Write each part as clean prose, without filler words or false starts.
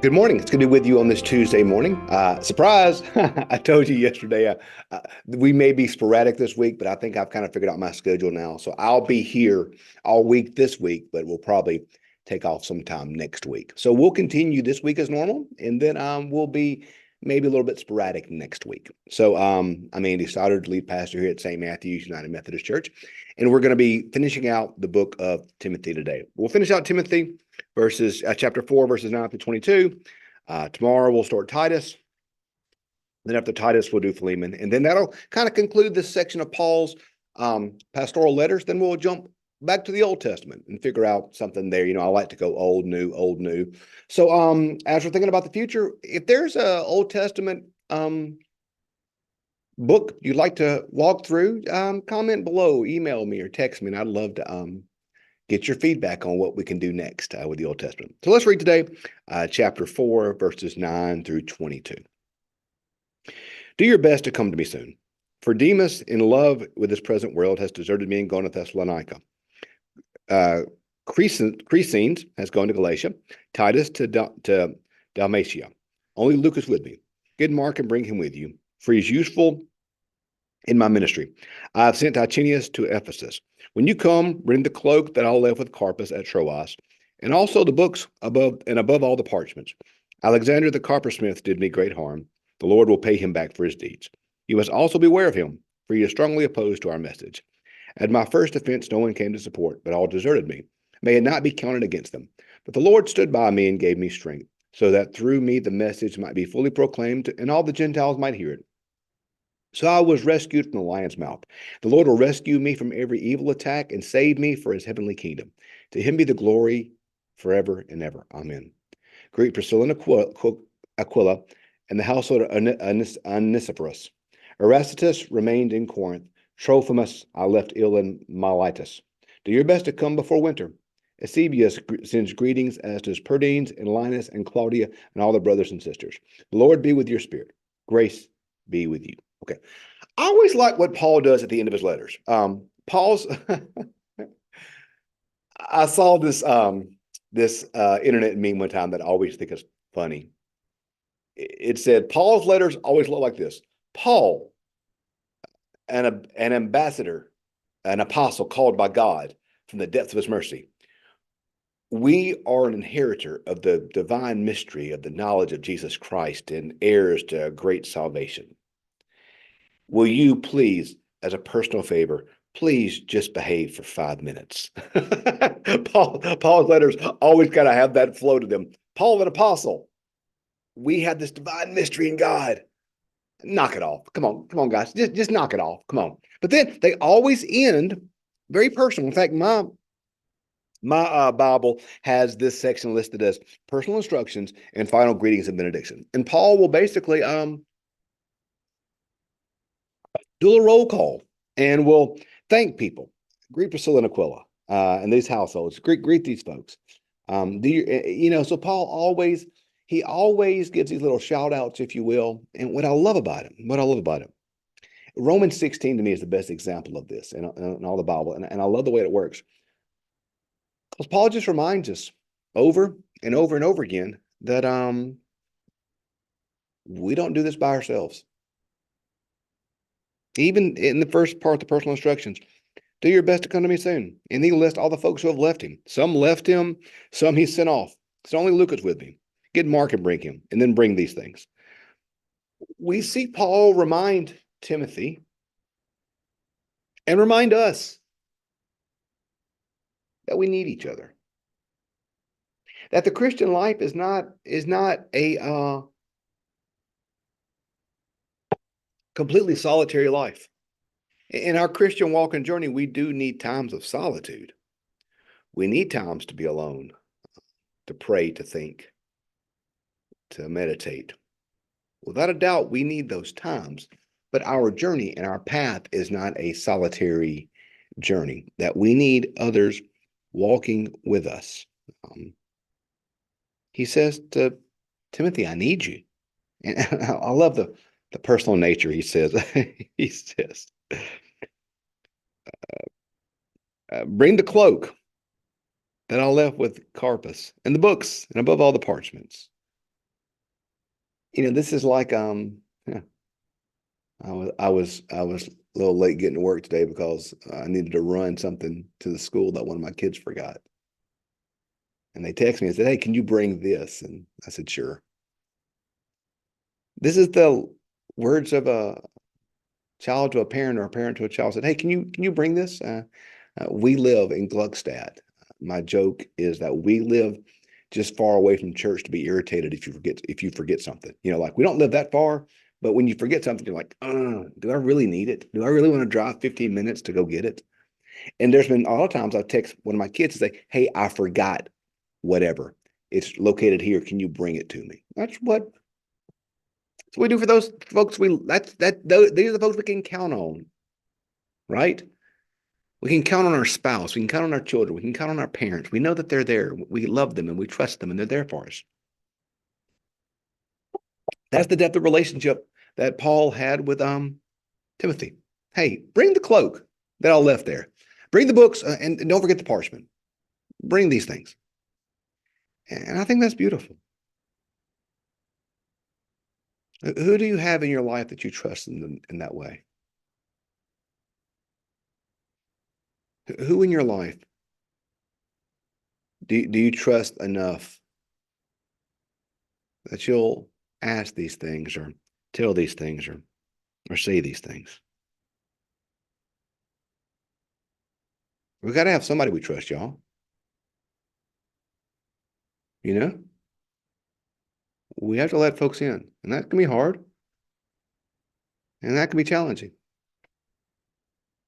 Good morning. It's good to be with you on this Tuesday morning. Surprise! I told you yesterday we may be sporadic this week, but I think I've kind of figured out my schedule now. So I'll be here all week this week, but we'll probably take off sometime next week. So we'll continue this week as normal, and then we'll be maybe a little bit sporadic next week. So I'm Andy Stoddard, lead pastor here at St. Matthew's United Methodist Church, and we're going to be finishing out the book of Timothy today. We'll finish out Timothy chapter 4, verses 9 through 22. Tomorrow we'll start Titus. Then after Titus, we'll do Philemon. And then that'll kind of conclude this section of Paul's pastoral letters. Then we'll jump back to the Old Testament and figure out something there. I like to go old, new, old, new. So as we're thinking about the future, if there's an Old Testament book you'd like to walk through, comment below, email me or text me, and I'd love to get your feedback on what we can do next with the Old Testament. So let's read today, chapter 4, verses 9 through 22. Do your best to come to me soon, for Demas, in love with this present world, has deserted me and gone to Thessalonica. Crescens has gone to Galatia, Titus to Dalmatia. Only Luke is with me. Get Mark and bring him with you, for he's useful in my ministry. I have sent Titinius to Ephesus. When you come, bring the cloak that I left with Carpus at Troas, and also the books above all the parchments. Alexander the coppersmith did me great harm. The Lord will pay him back for his deeds. You must also beware of him, for he is strongly opposed to our message. At my first offense, no one came to support, but all deserted me. May it not be counted against them. But the Lord stood by me and gave me strength, so that through me the message might be fully proclaimed, and all the Gentiles might hear it. So I was rescued from the lion's mouth. The Lord will rescue me from every evil attack and save me for his heavenly kingdom. To him be the glory forever and ever. Amen. Greet Priscilla and Aquila and the household of Onesiphorus. Erastus remained in Corinth. Trophimus I left ill in Miletus. Do your best to come before winter. Eusebius sends greetings, as does Perdines and Linus and Claudia and all the brothers and sisters. The Lord be with your spirit. Grace be with you. Okay. I always like what Paul does at the end of his letters. Paul's I saw this internet meme one time that I always think is funny. It said Paul's letters always look like this. Paul, an ambassador, an apostle called by God from the depths of his mercy. We are an inheritor of the divine mystery of the knowledge of Jesus Christ and heirs to great salvation. Will you please, as a personal favor, please just behave for 5 minutes? Paul's letters always got to have that flow to them. Paul, an apostle. We have this divine mystery in God. Knock it off. Come on, guys. Just knock it off. Come on. But then they always end very personal. In fact, my Bible has this section listed as personal instructions and final greetings and benediction. And Paul will basically do a roll call and we'll thank people. Greet Priscilla and Aquila and these households. Greet these folks. So Paul always gives these little shout outs, if you will. And what I love about it, Romans 16 to me is the best example of this in all the Bible. And I love the way it works. Because Paul just reminds us over and over and over again that we don't do this by ourselves. Even in the first part, the personal instructions, do your best to come to me soon. And he lists all the folks who have left him. Some left him, some he sent off. So only Luke is with me. Get Mark and bring him, and then bring these things. We see Paul remind Timothy and remind us that we need each other. That the Christian life is not a completely solitary life. In our Christian walk and journey, we do need times of solitude. We need times to be alone, to pray, to think, to meditate. Without a doubt, we need those times. But our journey and our path is not a solitary journey, that we need others walking with us. He says to Timothy, I need you. And I love the personal nature. He says, bring the cloak that I left with Carpus and the books and above all the parchments. This is like yeah, I was a little late getting to work today because I needed to run something to the school that one of my kids forgot. And they texted me and said, "Hey, can you bring this?" And I said, "Sure." This is the words of a child to a parent or a parent to a child. Said, "Hey, can you bring this?" We live in Gluckstadt. My joke is that we live just far away from church to be irritated if you forget something. Like we don't live that far, but when you forget something, you're like, do I really need it? Do I really want to drive 15 minutes to go get it? And there's been a lot of times I've text one of my kids and say, "Hey, I forgot whatever. It's located here. Can you bring it to me?" That's what we do for those folks. These are the folks we can count on, right? We can count on our spouse. We can count on our children. We can count on our parents. We know that they're there. We love them and we trust them and they're there for us. That's the depth of relationship that Paul had with Timothy. Hey, bring the cloak that I left there. Bring the books and don't forget the parchment. Bring these things. And I think that's beautiful. Who do you have in your life that you trust in that way? Who in your life do you trust enough that you'll ask these things or tell these things or say these things? We got to have somebody we trust, y'all. You know, we have to let folks in, and that can be hard and that can be challenging,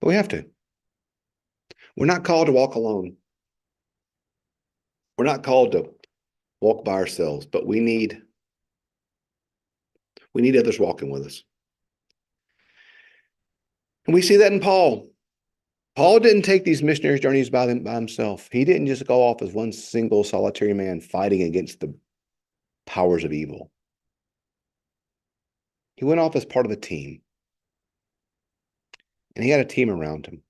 but we have to. We're not called to walk alone. We're not called to walk by ourselves, but we need others walking with us. And we see that in Paul. Paul didn't take these missionary journeys by himself. He didn't just go off as one single solitary man fighting against the powers of evil. He went off as part of a team, and he had a team around him.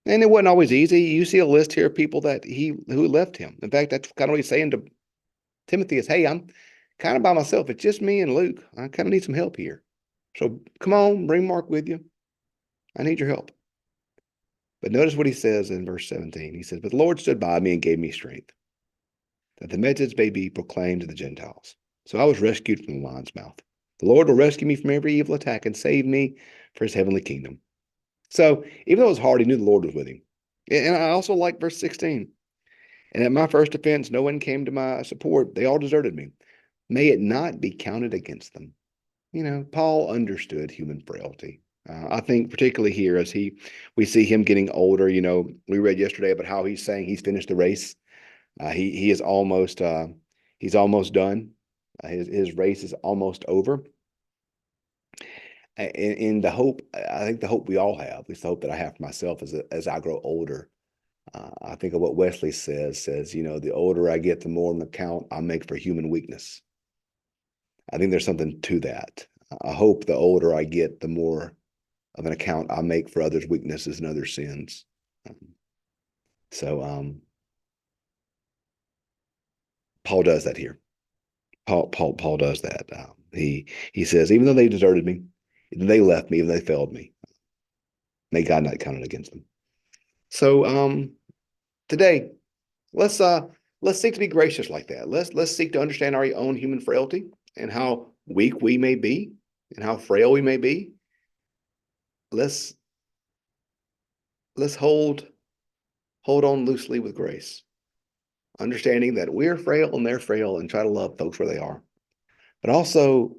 And it wasn't always easy. You see a list here of people who left him. In fact, that's kind of what he's saying to Timothy is, "Hey, I'm kind of by myself. It's just me and Luke. I kind of need some help here. So come on, bring Mark with you. I need your help." But notice what he says in verse 17. He says, "But the Lord stood by me and gave me strength, that the message may be proclaimed to the Gentiles. So I was rescued from the lion's mouth. The Lord will rescue me from every evil attack and save me for his heavenly kingdom." So even though it was hard, he knew the Lord was with him. And I also like verse 16. "And at my first offense, no one came to my support. They all deserted me. May it not be counted against them." Paul understood human frailty. I think particularly here as we see him getting older. We read yesterday about how he's saying he's finished the race. He is he's almost done. His race is almost over. In the hope, I think the hope we all have, at least the hope that I have for myself as I grow older. I think of what Wesley says, the older I get, the more of an account I make for human weakness. I think there's something to that. I hope the older I get, the more of an account I make for others' weaknesses and other sins. So Paul does that here. Paul does that. He says, even though they deserted me, even though they left me, even though they failed me, may God not count it against them. So today, let's seek to be gracious like that. Let's seek to understand our own human frailty and how weak we may be and how frail we may be. Let's hold on loosely with grace, understanding that we're frail and they're frail, and try to love folks where they are, but also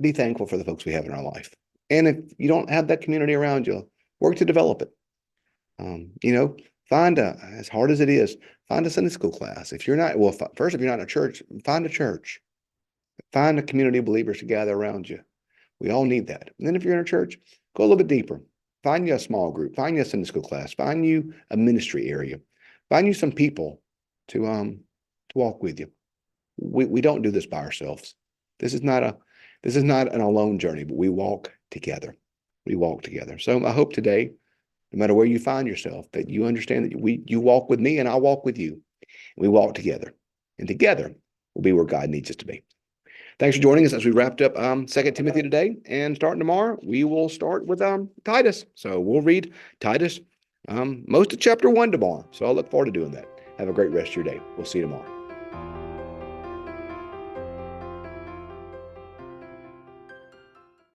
be thankful for the folks we have in our life. And if you don't have that community around you, work to develop it. Find as hard as it is, find a Sunday school class. If you're not, well, first, if you're not in a church, find a church. Find a community of believers to gather around you. We all need that. And then if you're in a church, go a little bit deeper. Find you a small group. Find you a Sunday school class. Find you a ministry area. Find you some people to walk with you. We don't do this by ourselves. This is not an alone journey, but we walk together. We walk together. So I hope today, no matter where you find yourself, that you understand that you walk with me and I walk with you. We walk together. And together we'll be where God needs us to be. Thanks for joining us as we wrapped up 2 Timothy today. And starting tomorrow, we will start with Titus. So we'll read Titus most of chapter 1 tomorrow. So I look forward to doing that. Have a great rest of your day. We'll see you tomorrow.